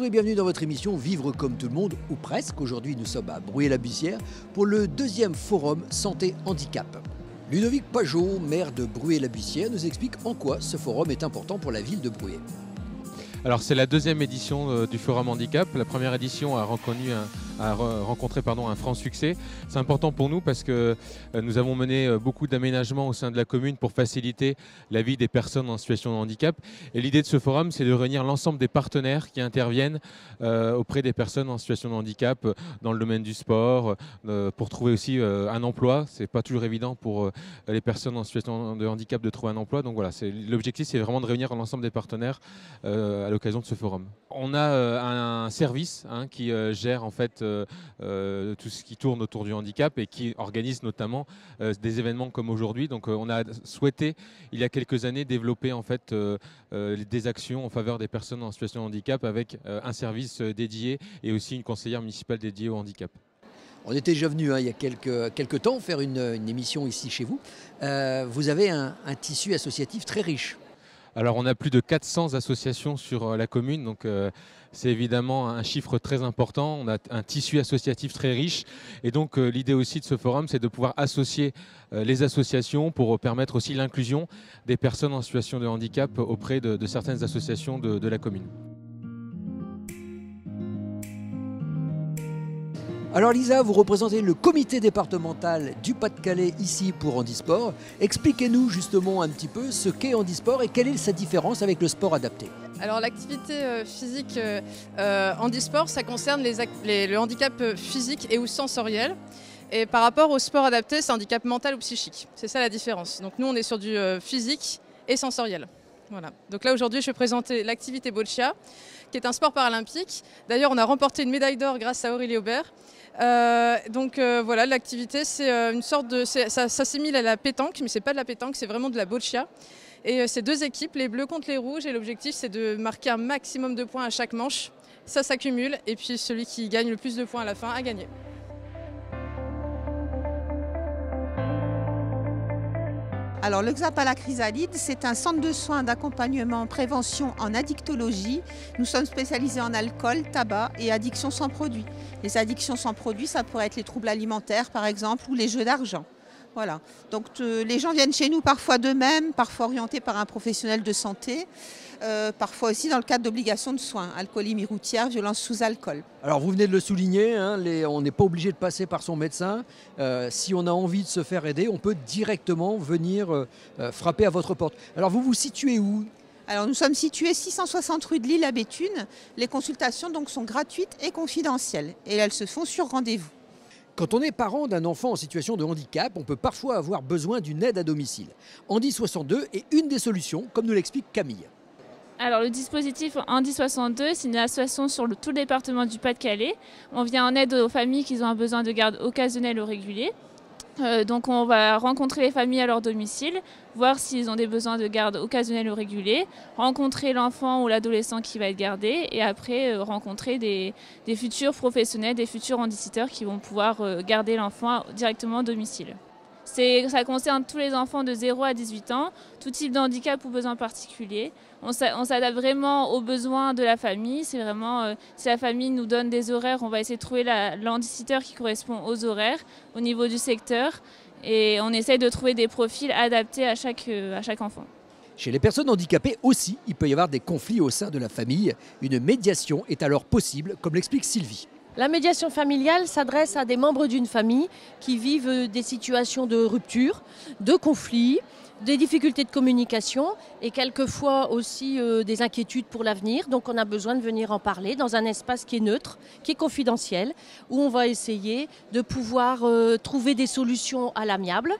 Bonjour et bienvenue dans votre émission Vivre comme tout le monde, ou presque. Aujourd'hui, nous sommes à Bruay-la-Bussière pour le deuxième forum Santé Handicap. Ludovic Pajot, maire de Bruay-la-Bussière, nous explique en quoi ce forum est important pour la ville de Bruay. Alors c'est la deuxième édition du Forum Handicap. La première édition a rencontré un franc succès. C'est important pour nous parce que nous avons mené beaucoup d'aménagements au sein de la commune pour faciliter la vie des personnes en situation de handicap. Et l'idée de ce forum, c'est de réunir l'ensemble des partenaires qui interviennent auprès des personnes en situation de handicap dans le domaine du sport, pour trouver aussi un emploi. C'est pas toujours évident pour les personnes en situation de handicap de trouver un emploi. Donc voilà, l'objectif, c'est vraiment de réunir l'ensemble des partenaires à l'occasion de ce forum. On a un service qui gère en fait tout ce qui tourne autour du handicap et qui organise notamment des événements comme aujourd'hui. Donc on a souhaité il y a quelques années développer en fait des actions en faveur des personnes en situation de handicap avec un service dédié et aussi une conseillère municipale dédiée au handicap. On était déjà venu il y a quelques temps faire une émission ici chez vous. Vous avez un tissu associatif très riche. Alors on a plus de 400 associations sur la commune, donc c'est évidemment un chiffre très important. On a un tissu associatif très riche et donc l'idée aussi de ce forum, c'est de pouvoir associer les associations pour permettre aussi l'inclusion des personnes en situation de handicap auprès de certaines associations de la commune. Alors Lisa, vous représentez le comité départemental du Pas-de-Calais ici pour Handisport. Expliquez-nous justement un petit peu ce qu'est Handisport et quelle est sa différence avec le sport adapté. Alors l'activité physique handisport, ça concerne le handicap physique et ou sensoriel. Et par rapport au sport adapté, c'est handicap mental ou psychique. C'est ça la différence. Donc nous, on est sur du physique et sensoriel. Voilà. Donc là aujourd'hui, je vais présenter l'activité boccia, qui est un sport paralympique. D'ailleurs, on a remporté une médaille d'or grâce à Aurélie Aubert. Voilà, l'activité, c'est une sorte de, ça s'assimile à la pétanque, mais c'est pas de la pétanque, c'est vraiment de la boccia. Et c'est deux équipes, les bleus contre les rouges, et l'objectif c'est de marquer un maximum de points à chaque manche. Ça s'accumule, et puis celui qui gagne le plus de points à la fin a gagné. Alors le XAP à la chrysalide, c'est un centre de soins d'accompagnement prévention en addictologie. Nous sommes spécialisés en alcool, tabac et addictions sans produit. Les addictions sans produit, ça pourrait être les troubles alimentaires par exemple ou les jeux d'argent. Voilà. Donc les gens viennent chez nous parfois d'eux-mêmes, parfois orientés par un professionnel de santé, parfois aussi dans le cadre d'obligations de soins, alcoolémie routière, violence sous alcool. Alors vous venez de le souligner, on n'est pas obligé de passer par son médecin. Si on a envie de se faire aider, on peut directement venir frapper à votre porte. Alors vous vous situez où ? Alors nous sommes situés 660 rue de Lille à Béthune. Les consultations donc sont gratuites et confidentielles et elles se font sur rendez-vous. Quand on est parent d'un enfant en situation de handicap, on peut parfois avoir besoin d'une aide à domicile. Handi 62 est une des solutions, comme nous l'explique Camille. Alors le dispositif Handi 62, c'est une association sur tout le département du Pas-de-Calais. On vient en aide aux familles qui ont un besoin de garde occasionnelle ou régulier. Donc on va rencontrer les familles à leur domicile, voir s'ils ont des besoins de garde occasionnelle ou régulier, rencontrer l'enfant ou l'adolescent qui va être gardé et après rencontrer des futurs professionnels, des futurs handiciteurs qui vont pouvoir garder l'enfant directement au domicile. Ça concerne tous les enfants de 0 à 18 ans, tout type de handicap ou besoin particulier. On s'adapte vraiment aux besoins de la famille. C'est vraiment, si la famille nous donne des horaires, on va essayer de trouver l'handiciteur qui correspond aux horaires au niveau du secteur. Et on essaye de trouver des profils adaptés à chaque enfant. Chez les personnes handicapées aussi, il peut y avoir des conflits au sein de la famille. Une médiation est alors possible, comme l'explique Sylvie. La médiation familiale s'adresse à des membres d'une famille qui vivent des situations de rupture, de conflits, des difficultés de communication et quelquefois aussi des inquiétudes pour l'avenir. Donc on a besoin de venir en parler dans un espace qui est neutre, qui est confidentiel, où on va essayer de pouvoir trouver des solutions à l'amiable,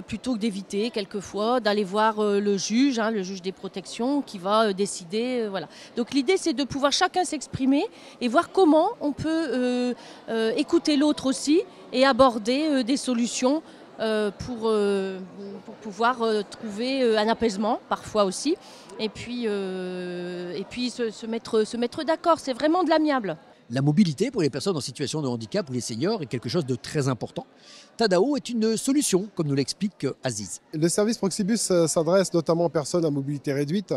plutôt que d'éviter quelquefois d'aller voir le juge des protections qui va décider. Voilà. Donc l'idée c'est de pouvoir chacun s'exprimer et voir comment on peut écouter l'autre aussi et aborder des solutions pour pouvoir trouver un apaisement parfois aussi et puis se mettre d'accord. C'est vraiment de l'amiable. La mobilité pour les personnes en situation de handicap ou les seniors est quelque chose de très important. Tadao est une solution, comme nous l'explique Aziz. Le service Proxibus s'adresse notamment aux personnes à mobilité réduite,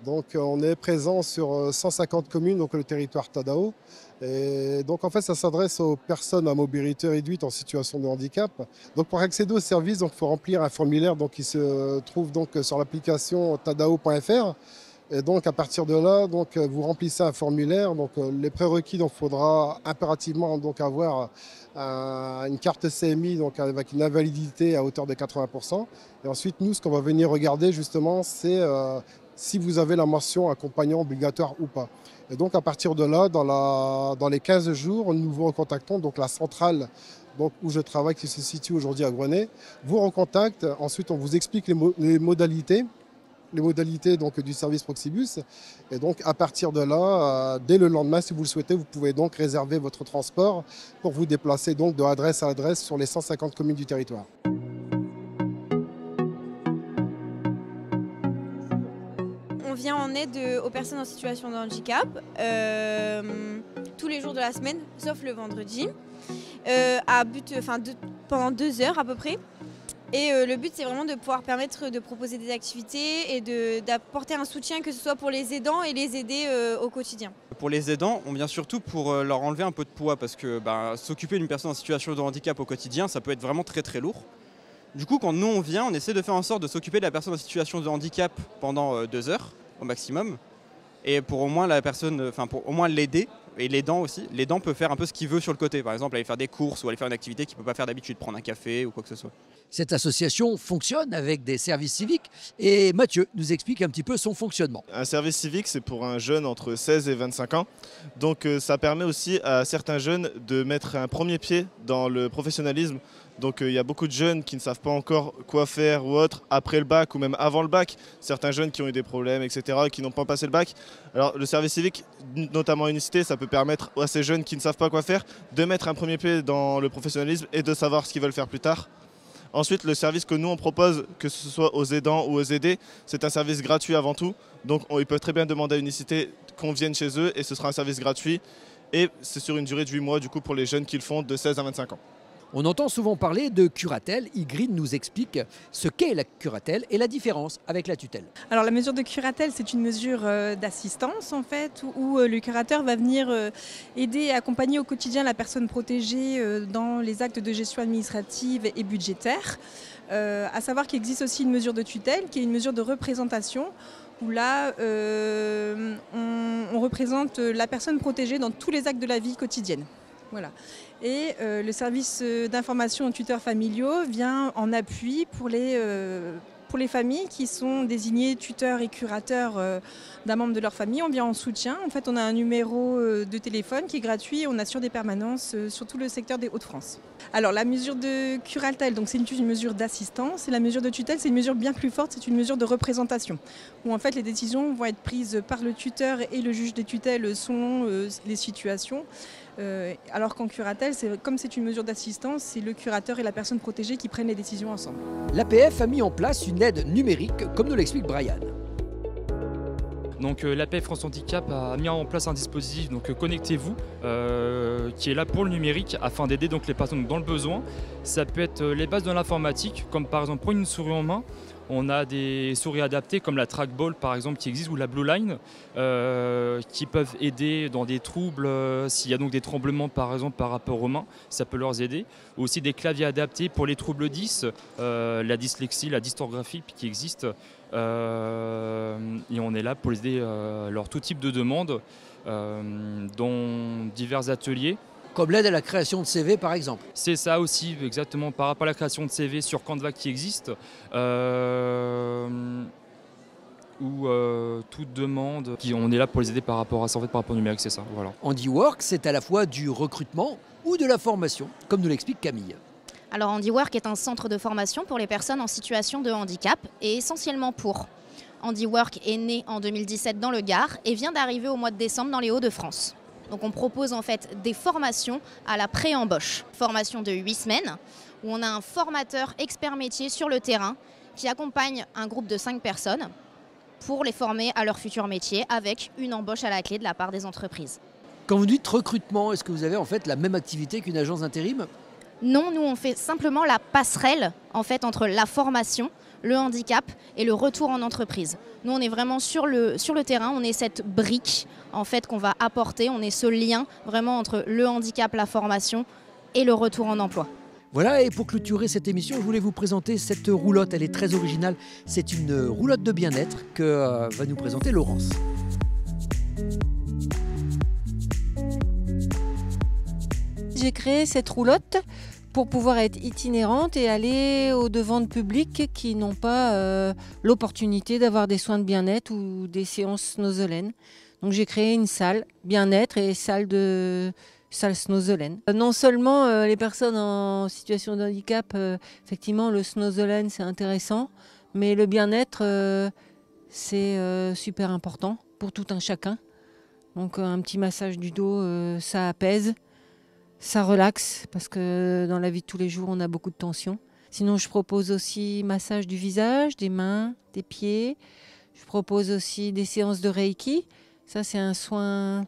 Donc on est présent sur 150 communes, donc le territoire Tadao. Et donc en fait ça s'adresse aux personnes à mobilité réduite en situation de handicap. Donc pour accéder au service, il faut remplir un formulaire qui se trouve donc sur l'application tadao.fr. Et donc à partir de là, vous remplissez un formulaire. Les prérequis, il faudra impérativement avoir une carte CMI avec une invalidité à hauteur de 80%. Et ensuite, nous, ce qu'on va venir regarder justement, c'est si vous avez la mention accompagnant obligatoire ou pas. Et donc à partir de là, dans les 15 jours, nous vous recontactons, la centrale où je travaille, qui se situe aujourd'hui à Grenay, vous recontacte. Ensuite, on vous explique les modalités du service Proxibus. Et donc à partir de là, dès le lendemain, si vous le souhaitez, vous pouvez donc réserver votre transport pour vous déplacer de adresse à adresse sur les 150 communes du territoire. On vient en aide aux personnes en situation de handicap tous les jours de la semaine, sauf le vendredi, pendant 2 heures à peu près. Et le but, c'est vraiment de pouvoir permettre de proposer des activités et d'apporter un soutien, que ce soit pour les aidants et les aider au quotidien. Pour les aidants, on vient surtout pour leur enlever un peu de poids parce que s'occuper d'une personne en situation de handicap au quotidien, ça peut être vraiment très très lourd. Du coup, quand nous on vient, on essaie de faire en sorte de s'occuper de la personne en situation de handicap pendant 2 heures au maximum. Et pour au moins pour au moins l'aider, et l'aidant aussi. L'aidant peut faire un peu ce qu'il veut sur le côté. Par exemple, aller faire des courses ou aller faire une activité qu'il ne peut pas faire d'habitude, prendre un café ou quoi que ce soit. Cette association fonctionne avec des services civiques et Mathieu nous explique un petit peu son fonctionnement. Un service civique, c'est pour un jeune entre 16 et 25 ans. Donc ça permet aussi à certains jeunes de mettre un premier pied dans le professionnalisme. Donc il y a beaucoup de jeunes qui ne savent pas encore quoi faire ou autre après le bac ou même avant le bac. Certains jeunes qui ont eu des problèmes, etc., qui n'ont pas passé le bac. Alors le service civique, notamment à Unicité, ça peut permettre à ces jeunes qui ne savent pas quoi faire de mettre un premier pied dans le professionnalisme et de savoir ce qu'ils veulent faire plus tard. Ensuite, le service que nous on propose, que ce soit aux aidants ou aux aidés, c'est un service gratuit avant tout. Donc ils peuvent très bien demander à Unicité qu'on vienne chez eux et ce sera un service gratuit. Et c'est sur une durée de 8 mois du coup pour les jeunes qui le font de 16 à 25 ans. On entend souvent parler de curatelle. Ygritte nous explique ce qu'est la curatelle et la différence avec la tutelle. Alors la mesure de curatelle, c'est une mesure d'assistance en fait, où le curateur va venir aider et accompagner au quotidien la personne protégée dans les actes de gestion administrative et budgétaire. À savoir qu'il existe aussi une mesure de tutelle qui est une mesure de représentation où là on représente la personne protégée dans tous les actes de la vie quotidienne. Voilà. Et le service d'information aux tuteurs familiaux vient en appui pour les familles qui sont désignées tuteurs et curateurs d'un membre de leur famille. On vient en soutien. En fait, on a un numéro de téléphone qui est gratuit et on assure des permanences sur tout le secteur des Hauts-de-France. Alors, la mesure de curatelle, donc c'est une mesure d'assistance. Et la mesure de tutelle, c'est une mesure bien plus forte, c'est une mesure de représentation. Où en fait, les décisions vont être prises par le tuteur et le juge des tutelles selon les situations. Alors qu'en curatelle, comme c'est une mesure d'assistance, c'est le curateur et la personne protégée qui prennent les décisions ensemble. L'APF a mis en place une aide numérique, comme nous l'explique Brian. Donc l'APF France Handicap a mis en place un dispositif, donc Connectez-vous, qui est là pour le numérique afin d'aider donc les personnes dans le besoin. Ça peut être les bases de l'informatique, comme par exemple prendre une souris en main. On a des souris adaptées comme la Trackball par exemple qui existe ou la Blue Line qui peuvent aider dans des troubles, s'il y a donc des tremblements par exemple par rapport aux mains, ça peut leur aider. Aussi des claviers adaptés pour les troubles 10, la dyslexie, la dystorgraphie qui existe. Et on est là pour les aider leur tout type de demandes dans divers ateliers. Comme l'aide à la création de CV par exemple. C'est ça aussi, exactement, par rapport à la création de CV sur Canva qui existe, ou toute demande, on est là pour les aider par rapport à ça, en fait, par rapport au numérique, c'est ça. Voilà. Handiwork, c'est à la fois du recrutement ou de la formation, comme nous l'explique Camille. Alors Handiwork est un centre de formation pour les personnes en situation de handicap et essentiellement pour. Handiwork est né en 2017 dans le Gard et vient d'arriver au mois de décembre dans les Hauts-de-France. Donc on propose en fait des formations à la pré-embauche. Formation de 8 semaines où on a un formateur expert métier sur le terrain qui accompagne un groupe de 5 personnes pour les former à leur futur métier avec une embauche à la clé de la part des entreprises. Quand vous dites recrutement, est-ce que vous avez en fait la même activité qu'une agence d'intérim ? Non, nous on fait simplement la passerelle en fait entre la formation, le handicap et le retour en entreprise. Nous, on est vraiment sur le terrain, on est cette brique en fait qu'on va apporter, on est ce lien vraiment entre le handicap, la formation et le retour en emploi. Voilà, et pour clôturer cette émission, je voulais vous présenter cette roulotte. Elle est très originale. C'est une roulotte de bien-être que va nous présenter Laurence. J'ai créé cette roulotte pour pouvoir être itinérante et aller au-devant de publics qui n'ont pas l'opportunité d'avoir des soins de bien-être ou des séances snozelaine. Donc j'ai créé une salle bien-être et salle snozelaine. Non seulement les personnes en situation de handicap, effectivement le snozelaine c'est intéressant, mais le bien-être c'est super important pour tout un chacun. Donc un petit massage du dos, ça apaise. Ça relaxe parce que dans la vie de tous les jours, on a beaucoup de tensions. Sinon, je propose aussi massage du visage, des mains, des pieds. Je propose aussi des séances de Reiki. Ça, c'est un soin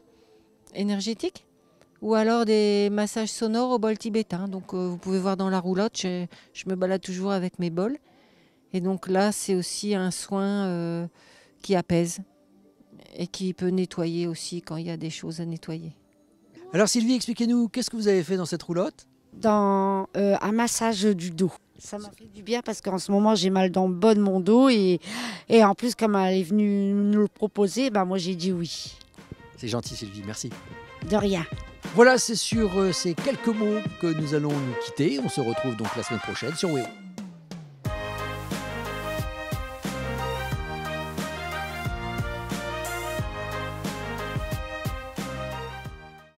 énergétique. Ou alors des massages sonores au bol tibétain. Donc, vous pouvez voir dans la roulotte, je me balade toujours avec mes bols. Et donc là, c'est aussi un soin qui apaise et qui peut nettoyer aussi quand il y a des choses à nettoyer. Alors Sylvie, expliquez-nous, qu'est-ce que vous avez fait dans cette roulotte? Un massage du dos. Ça m'a fait du bien parce qu'en ce moment j'ai mal dans le bas de mon dos et en plus comme elle est venue nous le proposer, moi j'ai dit oui. C'est gentil Sylvie, merci. De rien. Voilà, c'est sur ces quelques mots que nous allons nous quitter. On se retrouve donc la semaine prochaine sur WEO.